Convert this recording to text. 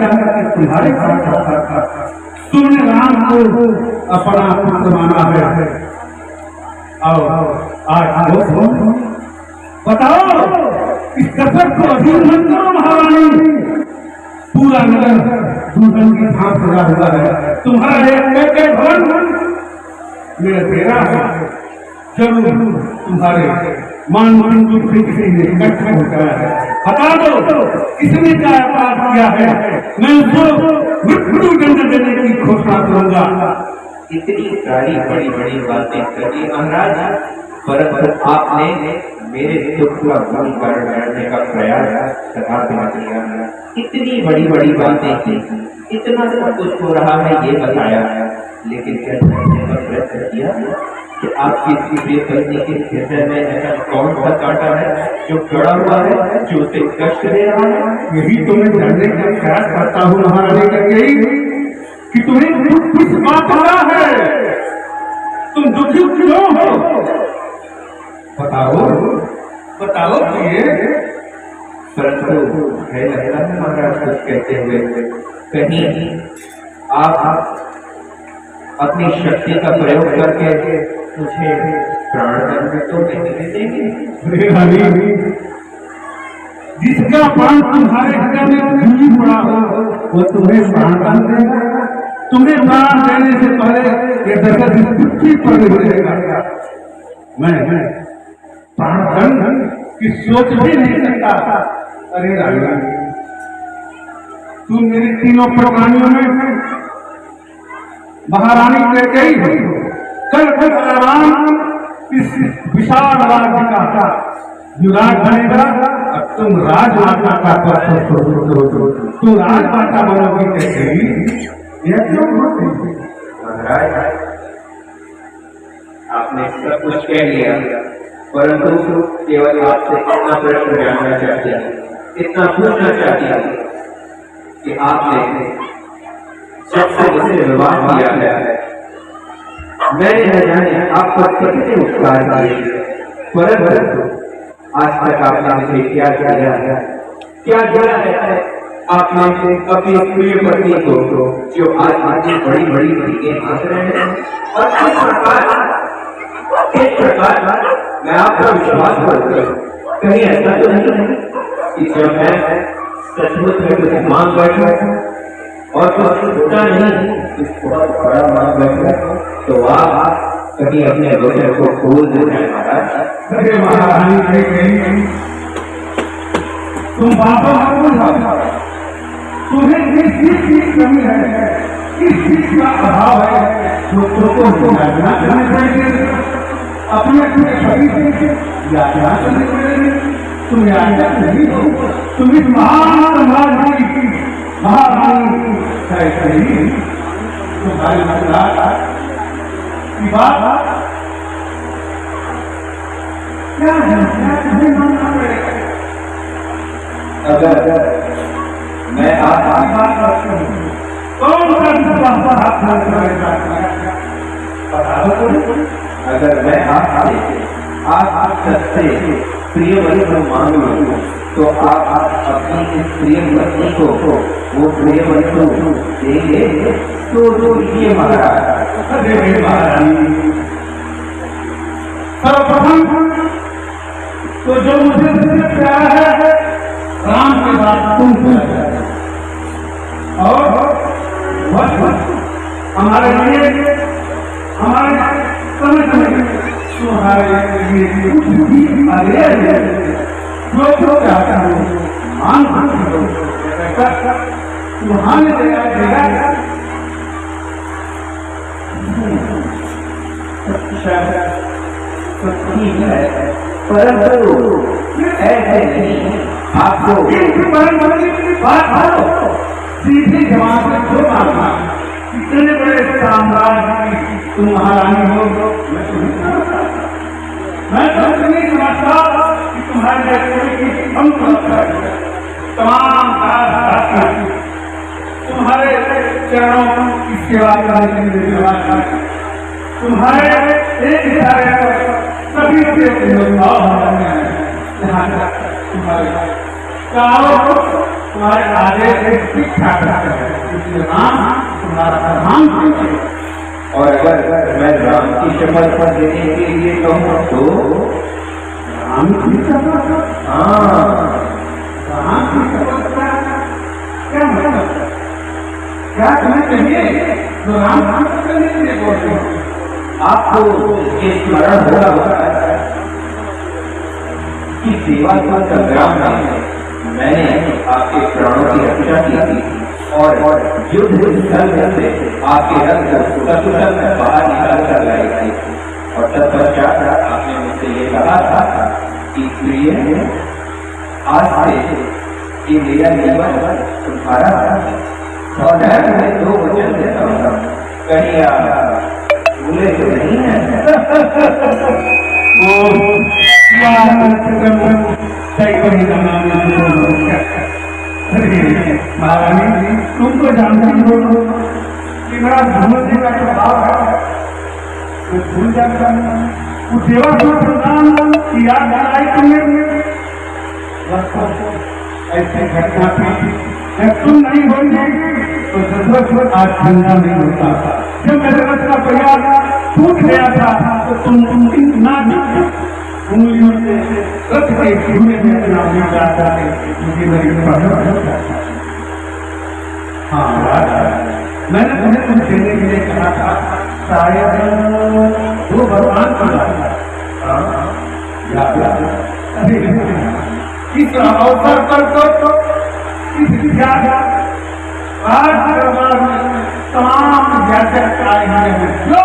जाकर के तुम्हारे साथ तुमने राम को अपना पुत्र माना है। और आज बताओ इस कसरत को अधीन मत करो महारानी। पूरा नगर दुल्हन की झांक सजा हुआ है। तुम्हारा एक भवन मेरा तेरा है। जरूर तुम्हारे मान किसी ने इकट्ठा हो गया है। बता दो किसने क्या अपराध किया है, मैं उसको मृत्यु दंड देने की घोषणा करूंगा। इतनी सारी बड़ी बड़ी बातें करी महाराज, परंतु आपने मेरे दुख का भंग करने का प्रयास सदा किया। इतनी बड़ी बड़ी बातें की, इतना सब कुछ हो रहा है ये बताया, लेकिन प्रयत्न किया कि आपकी प्रिय पत्नी के हृदय में ऐसा कौन सा कांटा है जो गड़ा हुआ है, जो उसे कष्ट दे रहा है। यही तो मैं जानने का प्रयास करता हूँ महारानी करके कि तुम्हें कुछ बात आ रहा है, तुम दुखी क्यों हो? बताओ बताओ ये। परंतु है लगता है महाराज कुछ कहते हुए, कहीं आप अपनी शक्ति का प्रयोग करके मुझे प्राणदंड तो नहीं दे देंगे? जिसका प्राण तुम्हारे हृदय में जूझ पड़ा हो वो तुम्हें प्राणदंड देगा। तुम्हें प्राण देने से पहले ये दशरथ पृथ्वी पर रहेगा। मैं प्राणदंड की सोच भी नहीं सकता। अरे राजा, तुम मेरी तीनों प्राणियों में महारानी कैकेयी हो। कल राम इस विशाल राज्य का युवराज बनेगा और तुम राजमाता का तुम राजमाता बनोगी कैकेयी। यह क्यों होती? महाराज आपने सब कुछ कह लिया, परंतु केवल आपसे इतना प्रश्न जानना चाहती है, इतना पूछना चाहती है कि आपने जब से मुझे विवाह किया है, मैंने न जाने आपको कितने उपकार किए, परंतु आज तक आपने मुझे क्या किया है, क्या किया है? आपने अपनी प्रिय पत्नी को जो आज मुझे बड़ी बड़ी चीजें हाथ रहे हैं, और इस प्रकार मैं आपका विश्वास करता हूँ। कहीं ऐसा तो नहीं कि जब मैं सचमुच में कुछ मांग बैठा और कुछ छोटा नहीं, कुछ बहुत बड़ा मांग बैठा, तो आप कभी अपने वचन को खोल देना महाराज। अरे महारानी, तुम बाबा तुम्हें किस चीज की कमी है, किस चीज का अभाव है जो तुमको याचना करनी चाहिए? अपने शरीर से याचना करनी पड़ेगी। तुम याचना नहीं हो, तुम इस महान समाज की महारानी है। तुम्हारी की बात क्या है, तुम्हें मानना पड़ेगा। अगर मैं आपकी बात करता हूँ, कौन सा हाथ अगर मैं आप सच्चे प्रिय वस्तु मांगू, तो आप अपनी इस प्रिय पत्नी को वो प्रिय वस्तु देंगे? तो ये महाराज। सर्वप्रथम तो जो मुझे प्यार है राम के बाद तुम और हमारे लिए हमारे समय तुम्हारे लिए कुछ भी जो चाहता हूँ मान तुम्हारे देगा। ठीक है, परंतु ऐसे नहीं। आपको सीधे जवाब से जो मांगना, इतने बड़े साम्राज्य की तुम महारानी हो, मैं तो नहीं समझता कि तुम्हारे तमाम तुम्हारे चरणों की सेवा करने के लिए तुम्हारे एक इशारे पर सभी से यहाँ तक तुम्हारे चारों तुम्हारे आगे से ठीक ठाक रहते हैं, इसलिए राम तुम्हारा प्रधान है। और अगर मैं राम की शपथ पर देने के लिए कहूँ तो राम की शपथ? हाँ, राम की शपथ का क्या मतलब? क्या तुम्हें चाहिए जो राम की करने के लिए बोलते हो? आपको ये स्मरण होगा कि देवासुर संग्राम में मैंने आपके प्राणों की रक्षा की थी और युद्ध स्थल से आपके रथ को सकुशल में बाहर निकाल कर लाई थी। और तत्पश्चात आपने मुझसे ये कहा था कि प्रिय, आज से ये मेरा जीवन तुम्हारा और मैं तुम्हें 2 वचन देता हूँ, कहीं आप भूले तो नहीं है? महारानी, तुम तो जानती हो कि मेरा भूलने का स्वभाव है, मैं भूल जाता हूँ। वो देवासुर संग्राम की याद आई तुम्हें? ऐसी घटना थी, जब तुम नहीं होंगे तो दशरथ आज जिंदा नहीं होता। जब मेरे रथ का परिवार टूट गया था तो तुम इतना उंगलियों से रथ के झूले में अपना भी जाता है, मुझे मेरी हाँ मैंने तुम्हें कुछ देने के लिए कहा था, शायद वो भगवान को इस अवसर पर तो इस राज दरबार में तमाम व्याचक आए हैं जो